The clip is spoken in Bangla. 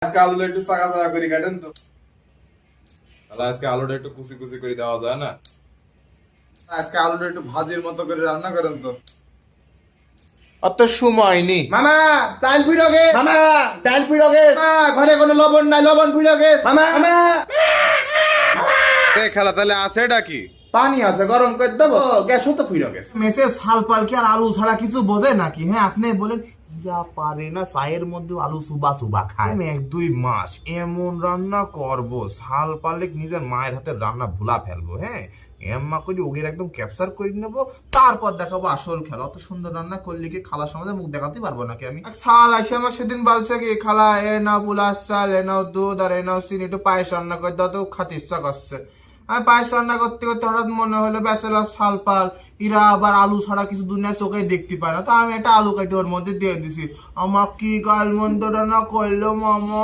আজকে আলুটা একটু চাকা চাকা করে কাটেন তো। তাহলে আজকে আলুটা একটু কুচি কুচি করে দেওয়া যায় না? আজকে আলুটা একটু ভাজির মতো করে রান্না করেন তো। অত সময় নেই। মামা চাল ফুইরো গে মামা ডাল পিড়ো গে। ঘরে কোনো লবণ নাই, লবণ ফুইরো গে মামা এই খেলা তাহলে আছে এটা কি? পানি আছে গরম করে দেবো, গ্যাসও তো ফুইরো গেছে। মেসে শাল পাল কি আর আলু ছাড়া কিছু বোঝে নাকি? হ্যাঁ আপনি বলেন যা পারে না চায়ের মধ্যে আলু সুবা সুবা খায়। আমি 1-2 মাস এমন রান্না করব, শাল পালে নিজের মায়ের হাতের রান্না ভুলা ফেলবো। হ্যাঁ এম্মা করে ওগের একদম ক্যাপচার করে নেবো, তারপর দেখাবো আসল খেলা। অত সুন্দর রান্না করলে কি খালার সমাজে মুখ দেখাতে পারবো নাকি আমি? শাল আসে আমার সেদিন বলছে কি, খালা এ নাও পুলাস চাল, এ নাও দুধ, আর এ নাও চিনি, একটু পায়েস রান্না করে দাও তো, খাতে ইচ্ছা করছে। আমি পায়েস রান্না করতে করতে হঠাৎ মনে হলো ব্যাচেলার শাল পাল এরা আবার আলু ছাড়া কিছু দুনিয়া চোখে দেখতে পায় না, তো আমি একটা আলু কেটে ওর মধ্যে দিয়ে দিছি। আমার কি গাল মন্দ রান্না করলো মামা।